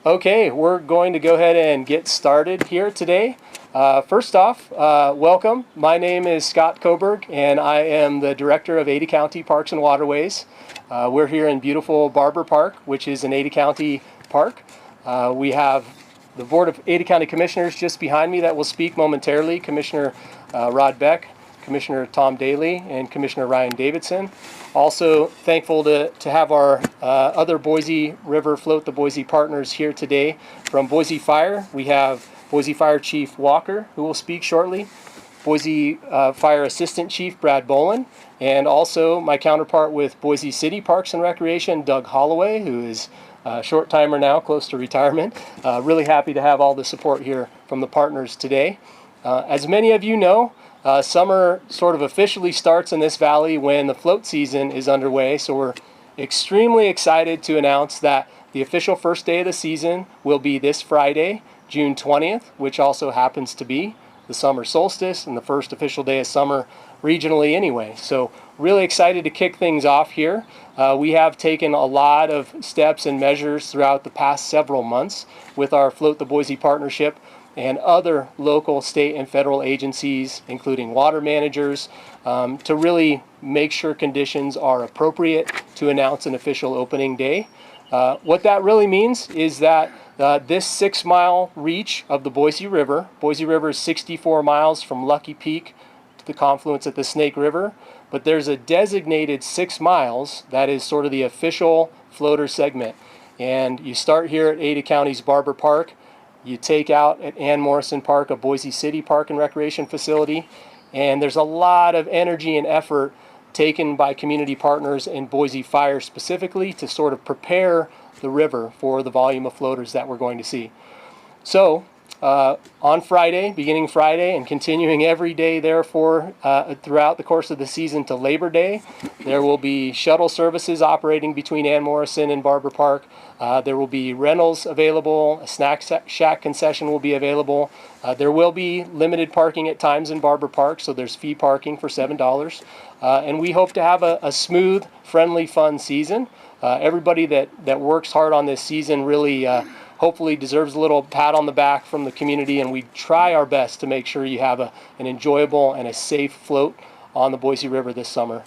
Okay, we're going to go ahead and get started here today. First off, welcome. My name is Scott Coburg, and I am the Director of Ada County Parks and Waterways. We're here in beautiful Barber Park, which is an Ada County park. We have the Board of Ada County Commissioners just behind me that will speak momentarily. Commissioner Rod Beck, Commissioner Tom Daly, and Commissioner Ryan Davidson. Also thankful to have our other Boise River Float the Boise partners here today. From Boise Fire, we have Boise Fire Chief Walker, who will speak shortly, Boise Fire Assistant Chief Brad Bolin, and also my counterpart with Boise City Parks and Recreation, Doug Holloway, who is a short timer now, close to retirement. Really happy to have all the support here from the partners today. As many of you know, summer sort of officially starts in this valley when the float season is underway, so we're extremely excited to announce that the official first day of the season will be this Friday, June 20th, which also happens to be the summer solstice and the first official day of summer regionally anyway. So really excited to kick things off here. We have taken a lot of steps and measures throughout the past several months with our Float the Boise partnership and other local, state, and federal agencies, including water managers, to really make sure conditions are appropriate to announce an official opening day. What that really means is that This 6-mile reach of the Boise River is 64 miles from Lucky Peak to the confluence at the Snake River, but there's a designated 6 miles that is sort of the official floater segment. And you start here at Ada County's Barber Park, you take out at Ann Morrison Park, a Boise City Park and Recreation facility, and there's a lot of energy and effort taken by community partners in Boise Fire specifically to sort of prepare the river for the volume of floaters that we're going to see. So on Friday, beginning Friday and continuing every day therefore throughout the course of the season to Labor Day, there will be shuttle services operating between Ann Morrison and Barber Park. There will be rentals available, a snack shack concession will be available. There will be limited parking at times in Barber Park, so there's fee parking for $7. And we hope to have a smooth, friendly, fun season. Everybody that works hard on this season really hopefully deserves a little pat on the back from the community, and we try our best to make sure you have an enjoyable and a safe float on the Boise River this summer.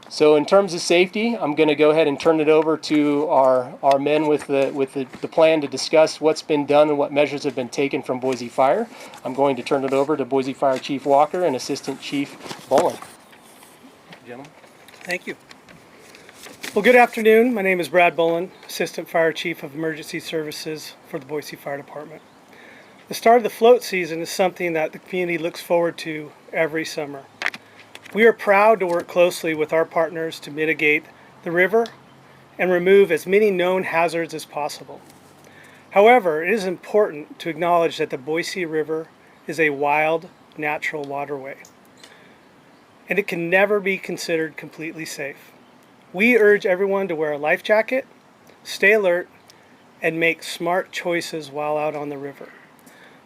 So in terms of safety, I'm going to go ahead and turn it over to our men with the plan to discuss what's been done and what measures have been taken from Boise Fire. I'm going to turn it over to Boise Fire Chief Walker and Assistant Chief Bolin. Gentlemen. Thank you. Well, good afternoon. My name is Brad Bolin, Assistant Fire Chief of Emergency Services for the Boise Fire Department. The start of the float season is something that the community looks forward to every summer. We are proud to work closely with our partners to mitigate the river and remove as many known hazards as possible. However, it is important to acknowledge that the Boise River is a wild, natural waterway, and it can never be considered completely safe. We urge everyone to wear a life jacket, stay alert, and make smart choices while out on the river.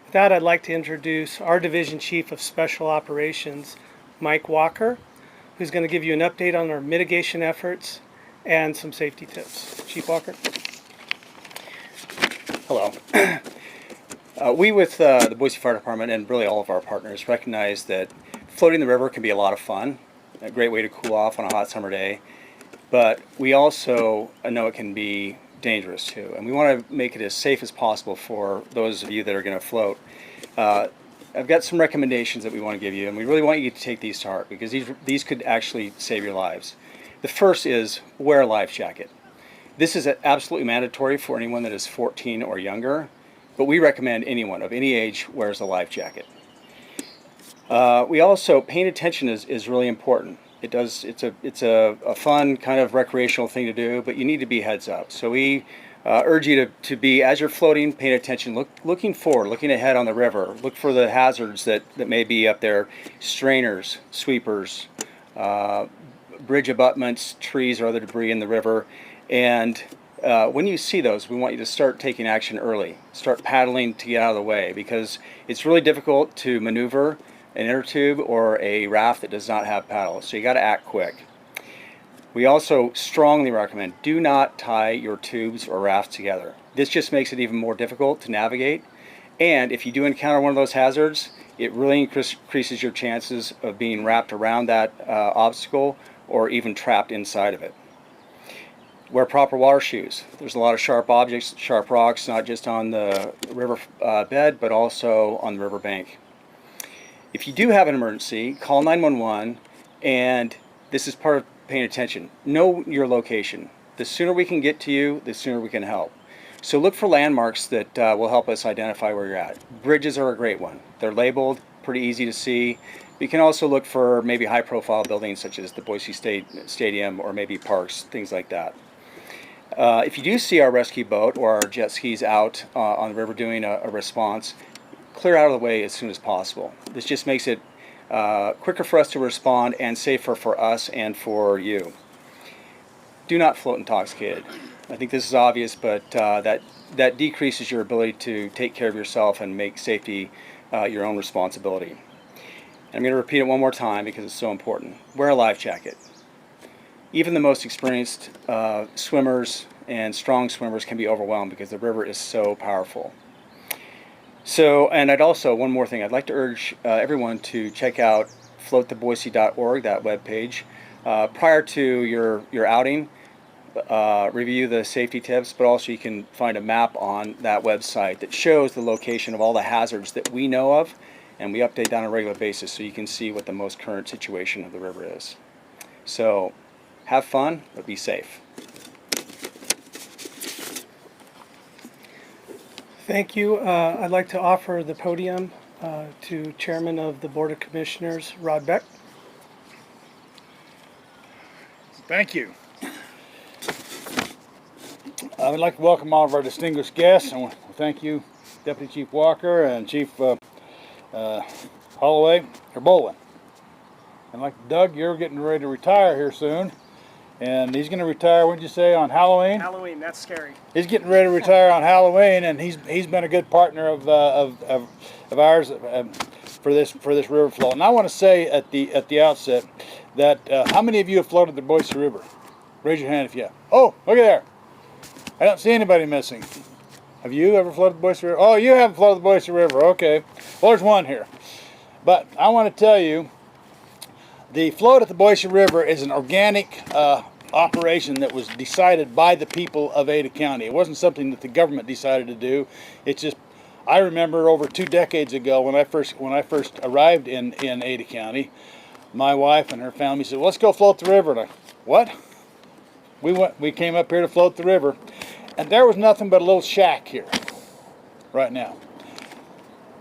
With that, I'd like to introduce our Division Chief of Special Operations, Mike Walker, who's going to give you an update on our mitigation efforts and some safety tips. Chief Walker. Hello. We with the Boise Fire Department and really all of our partners recognize that floating the river can be a lot of fun, a great way to cool off on a hot summer day. But we also know it can be dangerous too, and we want to make it as safe as possible for those of you that are going to float. I've got some recommendations that we want to give you, and we really want you to take these to heart because these could actually save your lives. The first is wear a life jacket. This is absolutely mandatory for anyone that is 14 or younger, but we recommend anyone of any age wears a life jacket. We also, paying attention is really important. It's a fun kind of recreational thing to do, but you need to be heads up. So we urge you to be, as you're floating, paying attention, looking forward, looking ahead on the river. Look for the hazards that may be up there, strainers, sweepers, bridge abutments, trees or other debris in the river. And when you see those, we want you to start taking action early. Start paddling to get out of the way because it's really difficult to maneuver an inner tube or a raft that does not have paddles, so you got to act quick. We also strongly recommend do not tie your tubes or rafts together. This just makes it even more difficult to navigate, and if you do encounter one of those hazards, it really increases your chances of being wrapped around that obstacle or even trapped inside of it. Wear proper water shoes. There's a lot of sharp objects, sharp rocks, not just on the river bed, but also on the river bank. If you do have an emergency, call 911, and this is part of paying attention. Know your location. The sooner we can get to you, the sooner we can help. So look for landmarks that will help us identify where you're at. Bridges are a great one. They're labeled, pretty easy to see. You can also look for maybe high-profile buildings such as the Boise State Stadium or maybe parks, things like that. If you do see our rescue boat or our jet skis out on the river doing a response, clear out of the way as soon as possible. This just makes it quicker for us to respond and safer for us and for you. Do not float intoxicated. I think this is obvious, but that decreases your ability to take care of yourself and make safety your own responsibility. I'm going to repeat it one more time because it's so important. Wear a life jacket. Even the most experienced swimmers and strong swimmers can be overwhelmed because the river is so powerful. So, and one more thing, I'd like to urge everyone to check out floattheboise.org, that webpage. Prior to your outing, review the safety tips, but also you can find a map on that website that shows the location of all the hazards that we know of, and we update that on a regular basis so you can see what the most current situation of the river is. So have fun, but be safe. Thank you. I'd like to offer the podium to Chairman of the Board of Commissioners, Rod Beck. Thank you. I would like to welcome all of our distinguished guests, and thank you, Deputy Chief Walker and Chief Holloway or Bolin. And like Doug, you're getting ready to retire here soon, and he's going to retire. What did you say, on Halloween? Halloween, that's scary. He's getting ready to retire on Halloween, and he's been a good partner of ours for this river float. And I want to say at the outset that how many of you have floated the Boise River? Raise your hand if you have. Oh, look at there. I don't see anybody missing. Have you ever floated the Boise River? Oh, you haven't floated the Boise River. Okay. Well, there's one here. But I want to tell you, the float at the Boise River is an organic operation that was decided by the people of Ada County. It wasn't something that the government decided to do. It's just, I remember over 2 decades ago when I first arrived in Ada County, my wife and her family said, well, let's go float the river. And I, what? We came up here to float the river, and there was nothing but a little shack here right now.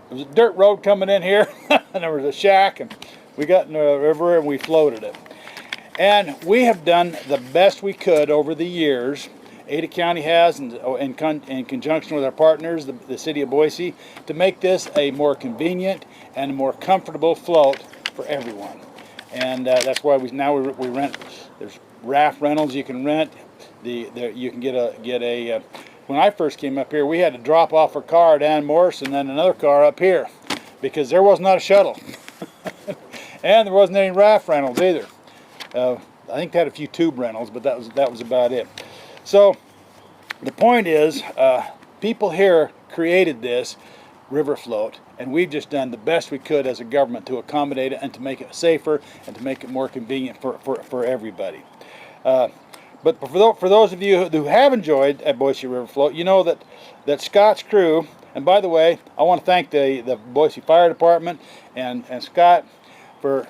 There was a dirt road coming in here, and there was a shack, and we got in the river and we floated it. And we have done the best we could over the years. Ada County has, in conjunction with our partners, the City of Boise, to make this a more convenient and more comfortable float for everyone. And that's why we rent. There's raft rentals you can rent. You can get a. When I first came up here, we had to drop off a car at Ann Morse and then another car up here, because there was not a shuttle, and there wasn't any raft rentals either. I think they had a few tube rentals, but that was about it. So the point is, people here created this river float, and we've just done the best we could as a government to accommodate it and to make it safer and to make it more convenient for everybody. But for those of you who have enjoyed a Boise River float, you know that Scott's crew, and by the way, I want to thank the Boise Fire Department and Scott for,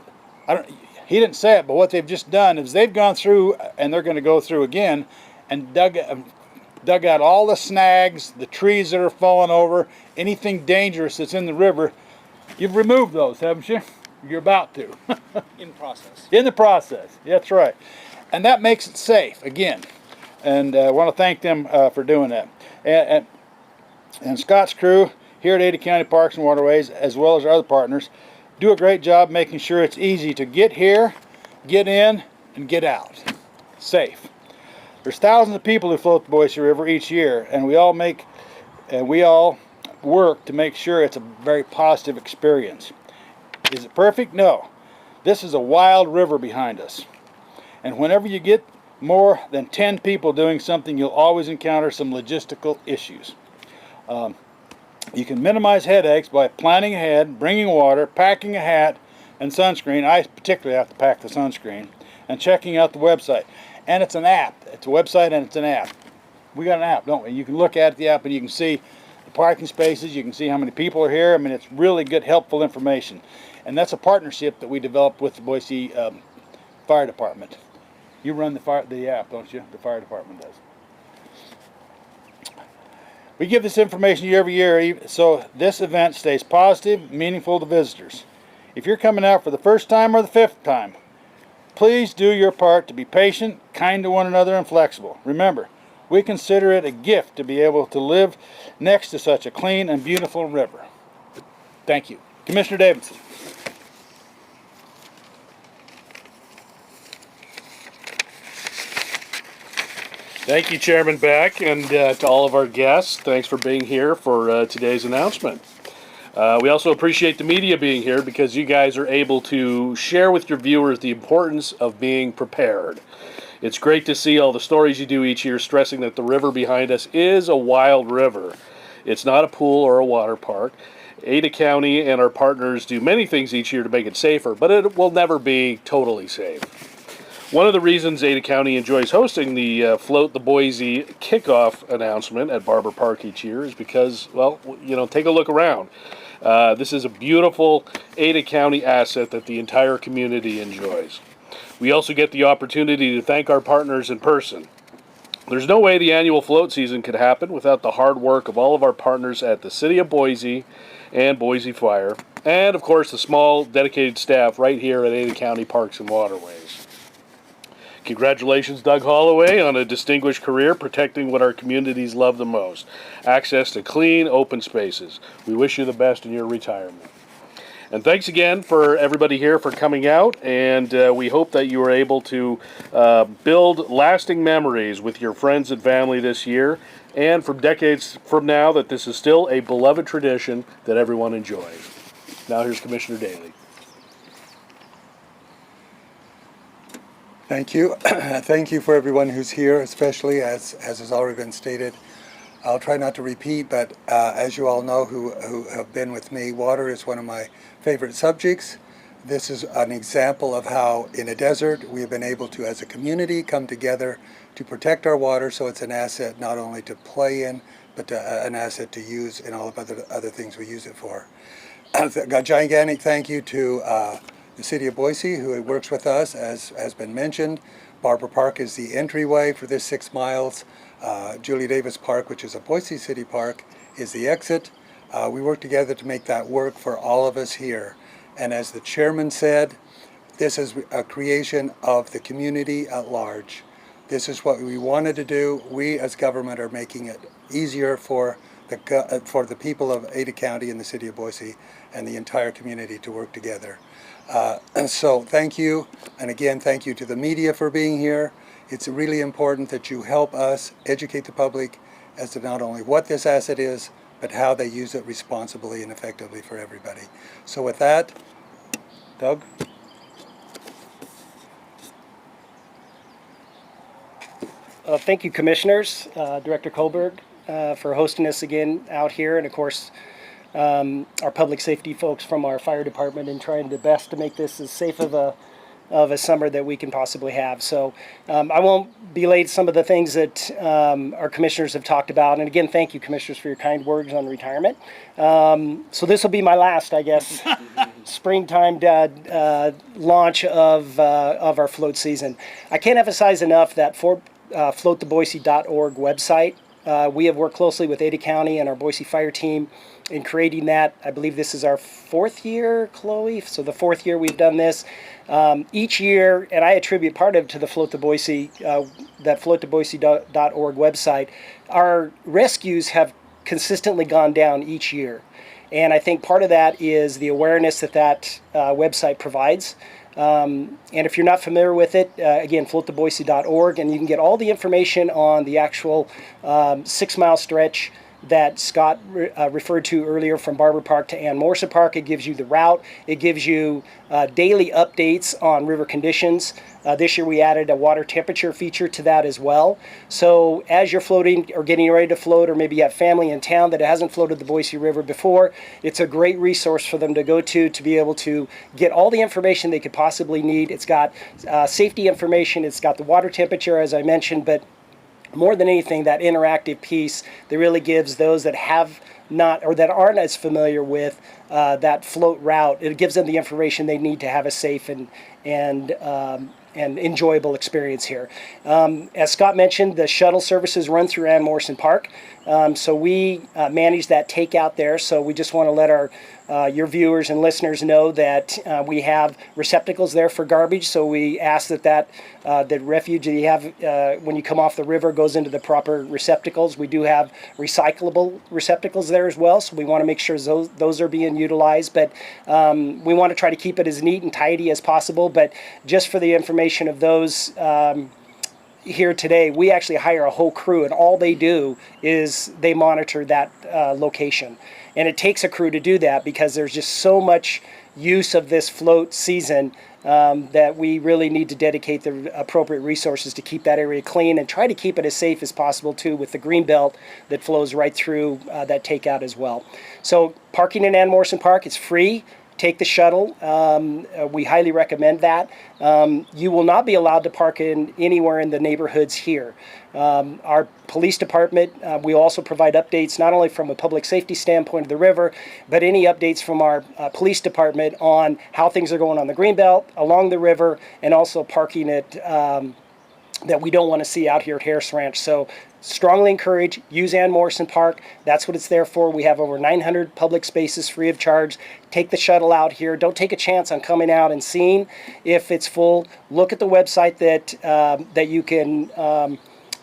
he didn't say it, but what they've just done is they've gone through, and they're going to go through again, and dug out all the snags, the trees that are falling over, anything dangerous that's in the river. You've removed those, haven't you? You're about to. In process. In the process, that's right. And that makes it safe, again. And I want to thank them for doing that. And Scott's crew here at Ada County Parks and Waterways, as well as our other partners, do a great job making sure it's easy to get here, get in, and get out. Safe. There's thousands of people who float the Boise River each year, and we all work to make sure it's a very positive experience. Is it perfect? No. This is a wild river behind us. And whenever you get more than 10 people doing something, you'll always encounter some logistical issues. You can minimize headaches by planning ahead, bringing water, packing a hat and sunscreen. I particularly have to pack the sunscreen, and checking out the website. And it's an app. It's a website and it's an app. We got an app, don't we? You can look at the app and you can see the parking spaces. You can see how many people are here. I mean, it's really good, helpful information. And that's a partnership that we developed with the Boise Fire Department. You run the app, don't you? The fire department does. We give this information every year, so this event stays positive, meaningful to visitors. If you're coming out for the first time or the 5th time, please do your part to be patient, kind to one another, and flexible. Remember, we consider it a gift to be able to live next to such a clean and beautiful river. Thank you. Commissioner Davidson. Thank you, Chairman Beck, and to all of our guests, thanks for being here for today's announcement. We also appreciate the media being here because you guys are able to share with your viewers the importance of being prepared. It's great to see all the stories you do each year stressing that the river behind us is a wild river. It's not a pool or a water park. Ada County and our partners do many things each year to make it safer, but it will never be totally safe. One of the reasons Ada County enjoys hosting the Float the Boise kickoff announcement at Barber Park each year is because, well, take a look around. This is a beautiful Ada County asset that the entire community enjoys. We also get the opportunity to thank our partners in person. There's no way the annual float season could happen without the hard work of all of our partners at the City of Boise and Boise Fire, and of course the small dedicated staff right here at Ada County Parks and Waterways. Congratulations, Doug Holloway, on a distinguished career protecting what our communities love the most, access to clean, open spaces. We wish you the best in your retirement. And thanks again for everybody here for coming out, and we hope that you are able to build lasting memories with your friends and family this year, and from decades from now that this is still a beloved tradition that everyone enjoys. Now here's Commissioner Daly. Thank you. Thank you for everyone who's here, especially as has already been stated. I'll try not to repeat, but as you all know who have been with me, water is one of my favorite subjects. This is an example of how in a desert we have been able to, as a community, come together to protect our water so it's an asset not only to play in, but an asset to use in all of other things we use it for. A gigantic thank you to the City of Boise, who works with us, as has been mentioned. Barber Park is the entryway for this 6 miles. Julie Davis Park, which is a Boise City park, is the exit. We work together to make that work for all of us here. And as the chairman said, this is a creation of the community at large. This is what we wanted to do. We as government are making it easier for the people of Ada County and the City of Boise and the entire community to work together. And so thank you, and again thank you to the media for being here. It's really important that you help us educate the public as to not only what this asset is, but how they use it responsibly and effectively for everybody. So with that, Doug? Thank you, Commissioners, Director Kohlberg, for hosting us again out here, and of course our public safety folks from our fire department and trying the best to make this as safe of a summer that we can possibly have. So I won't belabor some of the things that our commissioners have talked about. And again, thank you, commissioners, for your kind words on retirement. So this will be my last, I guess, springtime launch of our float season. I can't emphasize enough that for floattheboise.org website, we have worked closely with Ada County and our Boise Fire team in creating that. I believe this is our 4th year, Chloe. So the 4th year we've done this. Each year, and I attribute part of it to the Float to Boise, that floattheboise.org website, our rescues have consistently gone down each year. And I think part of that is the awareness that website provides. And if you're not familiar with it, again, floattheboise.org, and you can get all the information on the actual 6-mile stretch that Scott referred to earlier from Barber Park to Ann Morrison Park. It gives you the route. It gives you daily updates on river conditions. This year we added a water temperature feature to that as well. So as you're floating or getting ready to float, or maybe you have family in town that hasn't floated the Boise River before, it's a great resource for them to go to be able to get all the information they could possibly need. It's got safety information. It's got the water temperature, as I mentioned, but more than anything, that interactive piece that really gives those that have not or that aren't as familiar with that float route, it gives them the information they need to have a safe and enjoyable experience here. As Scott mentioned, the shuttle services run through Ann Morrison Park, so we manage that takeout there. So we just want to let your viewers and listeners know that we have receptacles there for garbage. So we ask that the refuge that you have when you come off the river goes into the proper receptacles. We do have recyclable receptacles there as well, so we want to make sure those are being utilized. But we want to try to keep it as neat and tidy as possible. But just for the information of those here today, we actually hire a whole crew, and all they do is they monitor that location. And it takes a crew to do that because there's just so much use of this float season that we really need to dedicate the appropriate resources to keep that area clean and try to keep it as safe as possible too, with the green belt that flows right through that takeout as well. So parking in Ann Morrison Park is free. take the shuttle. We highly recommend that. You will not be allowed to park anywhere in the neighborhoods here. Our police department, we also provide updates not only from a public safety standpoint of the river, but any updates from our police department on how things are going on the Greenbelt, along the river, and also parking at that we don't want to see out here at Harris Ranch. So strongly encourage, use Ann Morrison Park. That's what it's there for. We have over 900 public spaces free of charge. Take the shuttle out here. Don't take a chance on coming out and seeing if it's full. Look at the website that you can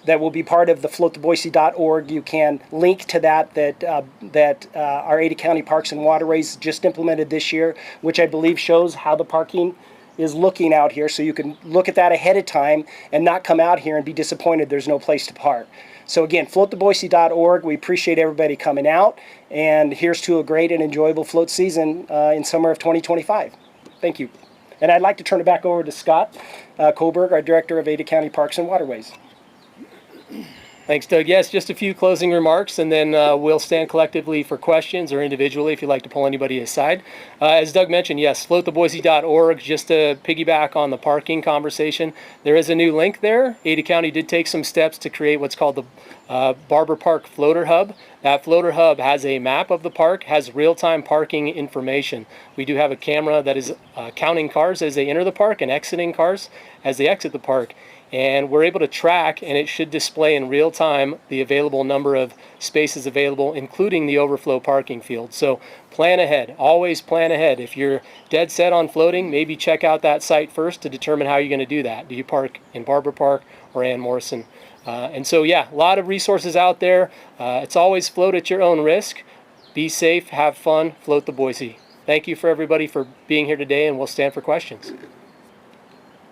that will be part of the floattoboise.org. You can link to that our Ada County Parks and Waterways just implemented this year, which I believe shows how the parking is looking out here, so you can look at that ahead of time and not come out here and be disappointed there's no place to park. So again, floattoboise.org. We appreciate everybody coming out, and here's to a great and enjoyable float season in summer of 2025. Thank you. And I'd like to turn it back over to Scott Koberg, our Director of Ada County Parks and Waterways. Thanks, Doug. Yes, just a few closing remarks, and then we'll stand collectively for questions or individually if you'd like to pull anybody aside. As Doug mentioned, yes, floattoboise.org, just to piggyback on the parking conversation. There is a new link there. Ada County did take some steps to create what's called the Barber Park Floater Hub. That floater hub has a map of the park, has real-time parking information. We do have a camera that is counting cars as they enter the park and exiting cars as they exit the park. And we're able to track, and it should display in real time the available number of spaces available, including the overflow parking field. So plan ahead, always plan ahead. If you're dead set on floating, maybe check out that site first to determine how you're going to do that. Do you park in Barber Park or Ann Morrison? And so, yeah, a lot of resources out there. It's always float at your own risk. Be safe, have fun, float the Boise. Thank you for everybody for being here today, and we'll stand for questions.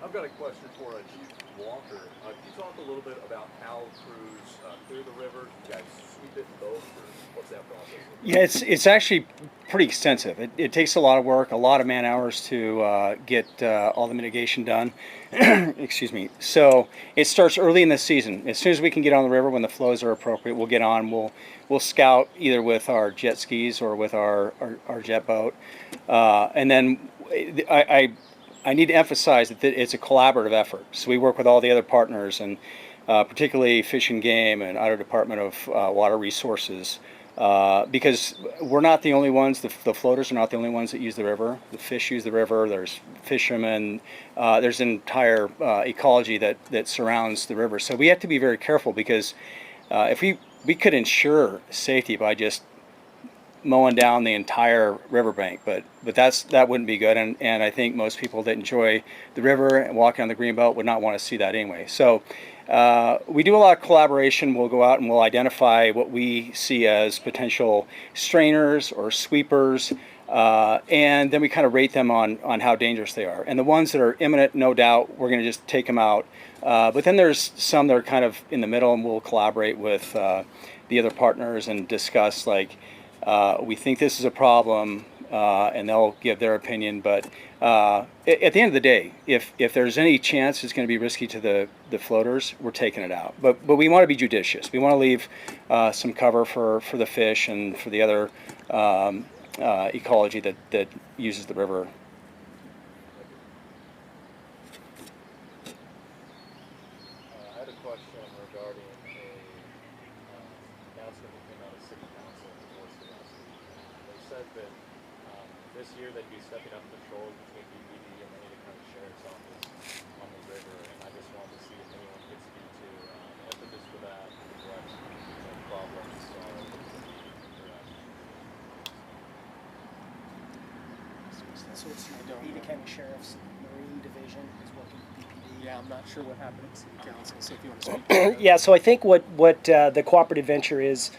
I've got a question for Chief Walker. Can you talk a little bit about how crews clear the river? Do you guys sweep it in boats, or what's that process? Yeah, it's actually pretty extensive. It takes a lot of work, a lot of man hours to get all the mitigation done. Excuse me. So it starts early in the season. As soon as we can get on the river when the flows are appropriate, we'll get on. We'll scout either with our jet skis or with our jet boat. And then I need to emphasize that it's a collaborative effort. So we work with all the other partners, and particularly Fish and Game and Idaho Department of Water Resources, because we're not the only ones. The floaters are not the only ones that use the river. The fish use the river. There's fishermen. There's an entire ecology that surrounds the river. So we have to be very careful, because if we could ensure safety by just mowing down the entire riverbank, but that wouldn't be good, and I think most people that enjoy the river and walking on the Greenbelt would not want to see that anyway. So we do a lot of collaboration. We'll go out and we'll identify what we see as potential strainers or sweepers, and then we kind of rate them on how dangerous they are. And the ones that are imminent, no doubt, we're going to just take them out. But then there's some that are kind of in the middle, and we'll collaborate with the other partners and discuss, like, we think this is a problem, and they'll give their opinion. But at the end of the day, if there's any chance it's going to be risky to the floaters, we're taking it out. But we want to be judicious. We want to leave some cover for the fish and for the other ecology that uses the river. I had a question regarding a announcement that came out of City Council in Boise last week. They said that this year they'd be stepping up patrols between BPD and the Ada County Sheriff's Office on the river, and I just wanted to see if anyone could speak to impetus for that, what problems are to be addressed. So it's the Ada County Sheriff's Marine Division is working with BPD. Yeah, I'm not sure what happened at City Council, so if you want to speak to that. Yeah, so I think what the cooperative venture is,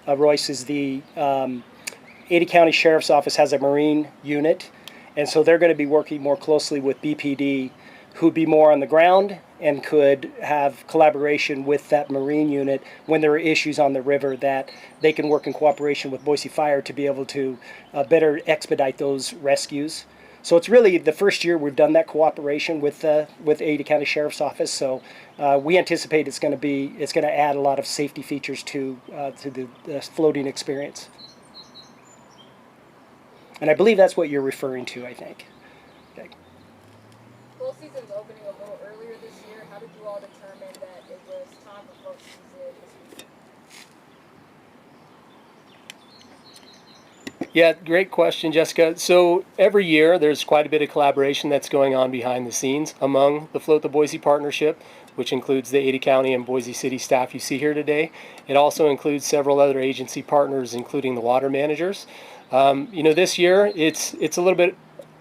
Royce, is the Ada County Sheriff's Office has a Marine unit, and so they're going to be working more closely with BPD, who'd be more on the ground and could have collaboration with that Marine unit when there are issues on the river, that they can work in cooperation with Boise Fire to be able to better expedite those rescues. So it's really the first year we've done that cooperation with Ada County Sheriff's Office. So we anticipate it's going to add a lot of safety features to the floating experience. And I believe that's what you're referring to, I think. Okay. Float season's opening a little earlier this year. How did you all determine that it was time for float season this weekend? Yeah, great question, Jessica. So every year there's quite a bit of collaboration that's going on behind the scenes among the Float the Boise partnership, which includes the Ada County and Boise City staff you see here today. It also includes several other agency partners, including the water managers. This year it's a little bit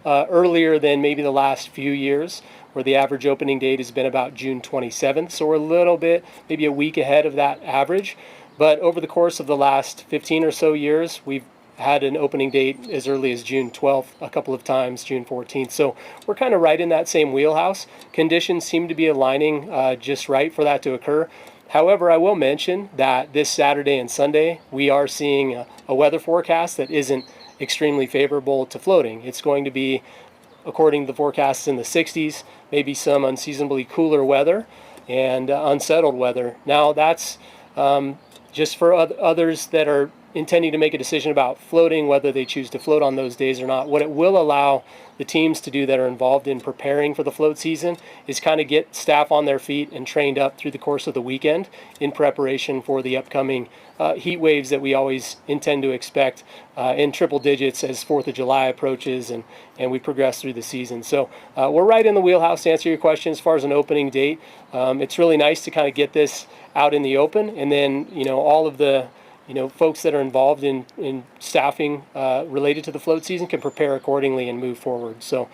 earlier than maybe the last few years, where the average opening date has been about June 27th. So we're a little bit, maybe a week ahead of that average. But over the course of the last 15 or so years, we've had an opening date as early as June 12th, a couple of times, June 14th. So we're kind of right in that same wheelhouse. Conditions seem to be aligning just right for that to occur. However, I will mention that this Saturday and Sunday, we are seeing a weather forecast that isn't extremely favorable to floating. It's going to be, according to the forecasts, in the 60s, maybe some unseasonably cooler weather and unsettled weather. Now, that's just for others that are intending to make a decision about floating, whether they choose to float on those days or not. What it will allow the teams to do that are involved in preparing for the float season is kind of get staff on their feet and trained up through the course of the weekend in preparation for the upcoming heat waves that we always intend to expect in triple digits as 4th of July approaches and we progress through the season. So we're right in the wheelhouse to answer your question as far as an opening date. It's really nice to kind of get this out in the open, and then all of the folks that are involved in staffing related to the float season can prepare accordingly and move forward. So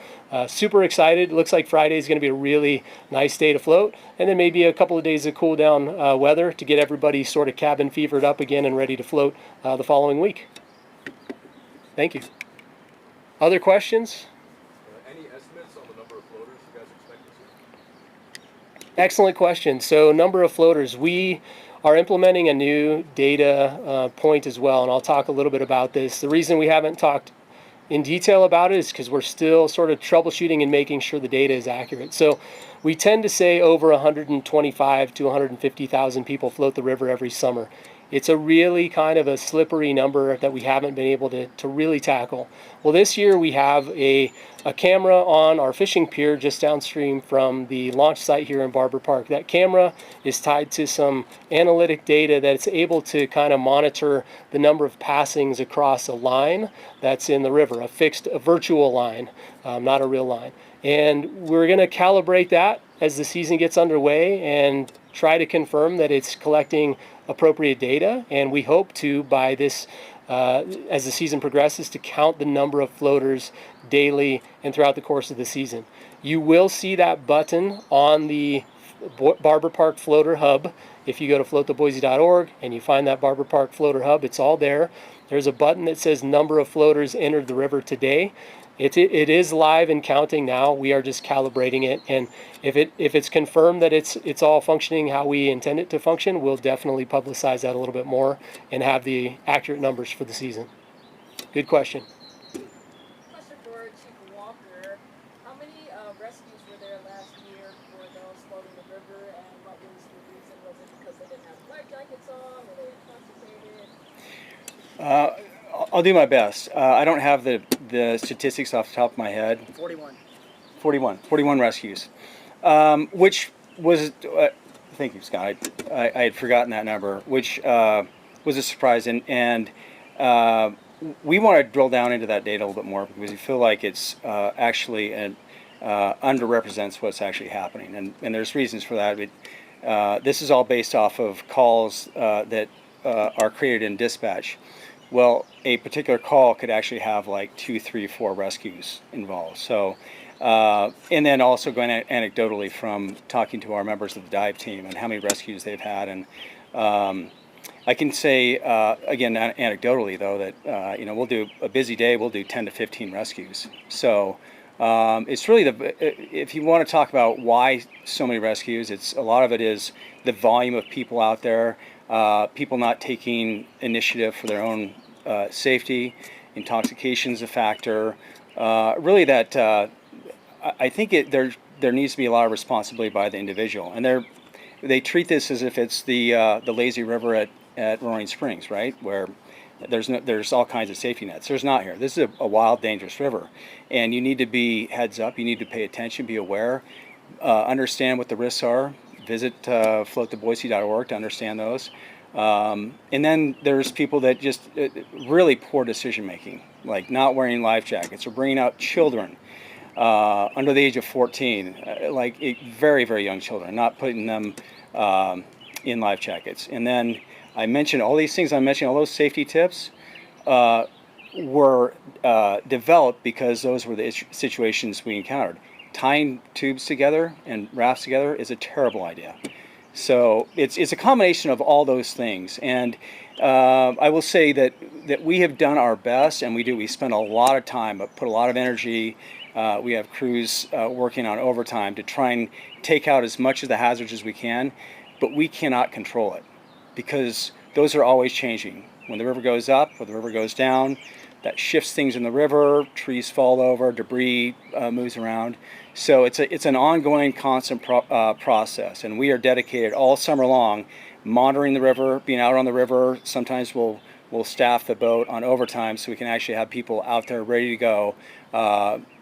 super excited. It looks like Friday is going to be a really nice day to float, and then maybe a couple of days of cool down weather to get everybody sort of cabin fevered up again and ready to float the following week. Thank you. Other questions? Any estimates on the number of floaters you guys expect this year? Excellent question. So number of floaters. We are implementing a new data point as well, and I'll talk a little bit about this. The reason we haven't talked in detail about it is because we're still sort of troubleshooting and making sure the data is accurate. So we tend to say over 125 to 150,000 people float the river every summer. It's a really kind of a slippery number that we haven't been able to really tackle. Well, this year we have a camera on our fishing pier just downstream from the launch site here in Barber Park. That camera is tied to some analytic data that's able to kind of monitor the number of passings across a line that's in the river, a virtual line, not a real line. And we're going to calibrate that as the season gets underway and try to confirm that it's collecting appropriate data, and we hope to, by this as the season progresses, to count the number of floaters daily and throughout the course of the season. You will see that button on the Barber Park Floater Hub. If you go to floattheboise.org and you find that Barber Park Floater Hub, it's all there. There's a button that says number of floaters entered the river today. It is live and counting now. We are just calibrating it, and if it's confirmed that it's all functioning how we intend it to function, we'll definitely publicize that a little bit more and have the accurate numbers for the season. Good question. Question for Chief Walker. How many rescues were there last year for those floating the river, and what was the reason? Was it because they didn't have life jackets on, or they intoxicated? I'll do my best. I don't have the statistics off the top of my head. 41 rescues, which was, thank you, Scott. I had forgotten that number, which was a surprise. And we want to drill down into that data a little bit more because we feel like it's actually underrepresents what's actually happening. And there's reasons for that. But, this is all based off of calls that are created in dispatch. Well, a particular call could actually have like 2, 3, 4 rescues involved. So, and then also going anecdotally from talking to our members of the dive team and how many rescues they've had. And I can say, again, anecdotally though, that, we'll do a busy day, we'll do 10 to 15 rescues. So it's really if you want to talk about why so many rescues, a lot of it is the volume of people out there. People not taking initiative for their own safety. Intoxication's a factor. Really, that I think there needs to be a lot of responsibility by the individual, and they treat this as if it's the lazy river at Roaring Springs, right? Where there's all kinds of safety nets. There's not here. This is a wild, dangerous river, and you need to be heads up. You need to pay attention, be aware, understand what the risks are. Visit floattheboise.org to understand those. And then there's people that just really poor decision making, like not wearing life jackets or bringing out children under the age of 14, very, very young children, not putting them in life jackets. And then I mentioned all these things. I mentioned all those safety tips were developed because those were the situations we encountered. Tying tubes together and rafts together is a terrible idea. So it's a combination of all those things. And I will say that we have done our best, and we spend a lot of time, but put a lot of energy. We have crews working on overtime to try and take out as much of the hazards as we can, but we cannot control it because those are always changing. When the river goes up or the river goes down, that shifts things in the river, trees fall over, debris moves around. So it's an ongoing, constant process, and we are dedicated all summer long, monitoring the river, being out on the river. Sometimes we'll staff the boat on overtime so we can actually have people out there ready to go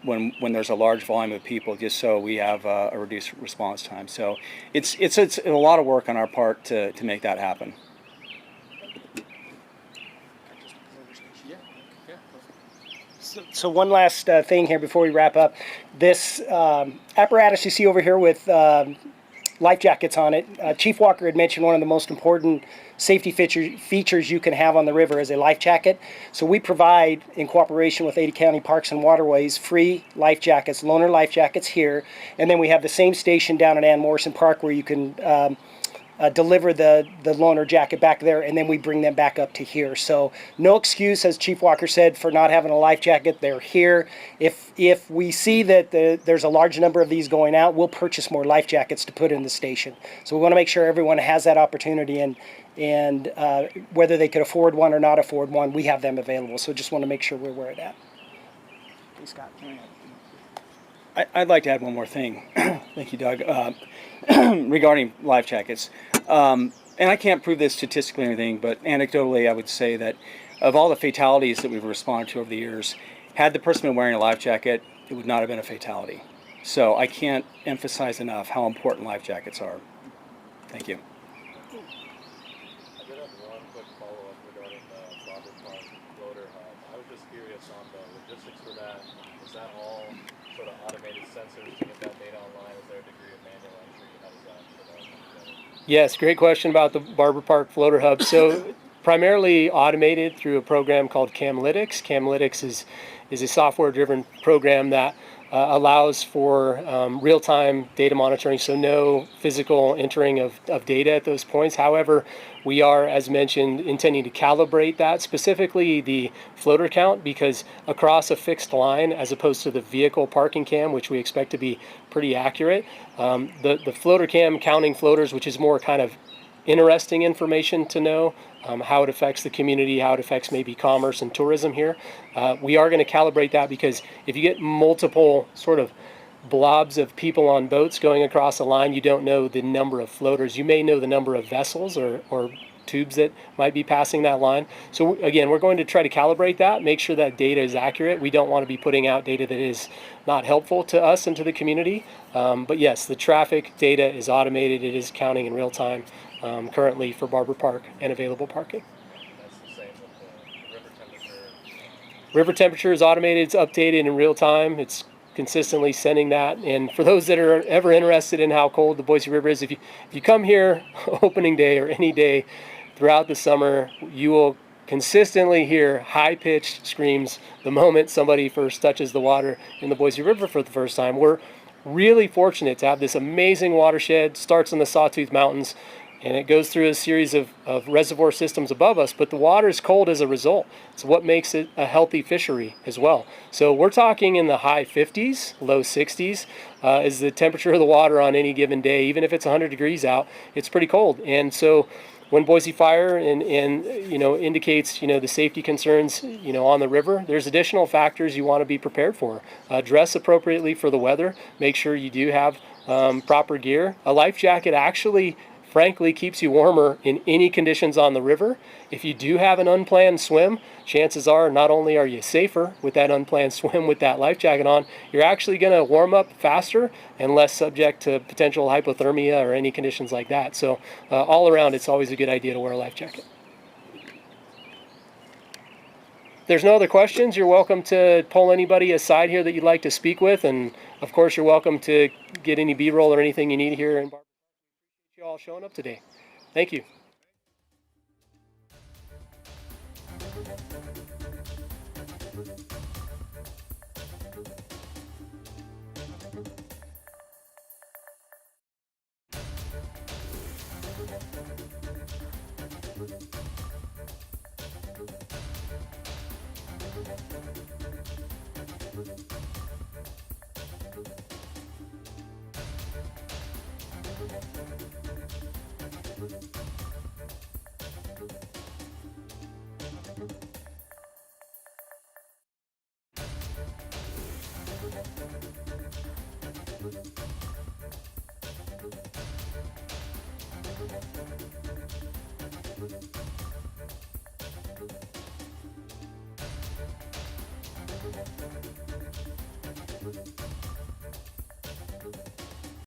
when there's a large volume of people, just so we have a reduced response time. So it's a lot of work on our part to make that happen. So one last thing here before we wrap up. This apparatus you see over here with life jackets on it, Chief Walker had mentioned one of the most important safety features you can have on the river is a life jacket. So we provide, in cooperation with Ada County Parks and Waterways, free life jackets, loaner life jackets here. And then we have the same station down at Ann Morrison Park where you can deliver the loaner jacket back there, and then we bring them back up to here. So no excuse, as Chief Walker said, for not having a life jacket. They're here. If we see that there's a large number of these going out, we'll purchase more life jackets to put in the station. So we want to make sure everyone has that opportunity, and whether they could afford one or not afford one, we have them available. So just want to make sure we're aware of that. Hey, Scott. I'd like to add one more thing. Thank you, Doug. Regarding life jackets. And I can't prove this statistically or anything, but anecdotally I would say that of all the fatalities that we've responded to over the years, had the person been wearing a life jacket, it would not have been a fatality. So I can't emphasize enough how important life jackets are. Thank you. I did have one quick follow-up regarding the Robert Park floater hub. I was just curious on the logistics for that. Is that all sort of automated sensors to get that data online? Is there a degree of manual entry? How does that sort of come together? Yes, great question about the Barber Park Floater Hub. So primarily automated through a program called Camlytics. Camlytics is a software-driven program that allows for real-time data monitoring, so no physical entering of data at those points. However, we are, as mentioned, intending to calibrate that, specifically the floater count, because across a fixed line, as opposed to the vehicle parking cam, which we expect to be pretty accurate, the floater cam counting floaters, which is more kind of interesting information to know, how it affects the community, how it affects maybe commerce and tourism here. We are going to calibrate that because if you get multiple sort of blobs of people on boats going across a line, you don't know the number of floaters. You may know the number of vessels or tubes that might be passing that line. So again, we're going to try to calibrate that, make sure that data is accurate. We don't want to be putting out data that is not helpful to us and to the community. But yes, the traffic data is automated. It is counting in real time currently for Barber Park and available parking. That's the same with the river temperature. River temperature is automated. It's updated in real time. It's consistently sending that. And for those that are ever interested in how cold the Boise River is, if you come here opening day or any day throughout the summer, you will consistently hear high-pitched screams the moment somebody first touches the water in the Boise River for the first time. We're really fortunate to have this amazing watershed. Starts in the Sawtooth Mountains, and it goes through a series of reservoir systems above us, but the water is cold as a result. It's what makes it a healthy fishery as well. So we're talking in the high 50s, low 60s is the temperature of the water on any given day. Even if it's 100 degrees out, it's pretty cold. And so when Boise Fire and indicates the safety concerns on the river, there's additional factors you want to be prepared for. Dress appropriately for the weather. Make sure you do have proper gear. A life jacket actually frankly keeps you warmer in any conditions on the river. If you do have an unplanned swim, chances are not only are you safer with that unplanned swim with that life jacket on, you're actually going to warm up faster and less subject to potential hypothermia or any conditions like that. So all around, it's always a good idea to wear a life jacket. If there's no other questions, you're welcome to pull anybody aside here that you'd like to speak with, and of course you're welcome to get any B-roll or anything you need here. And you all showing up today. Thank you. Thank you.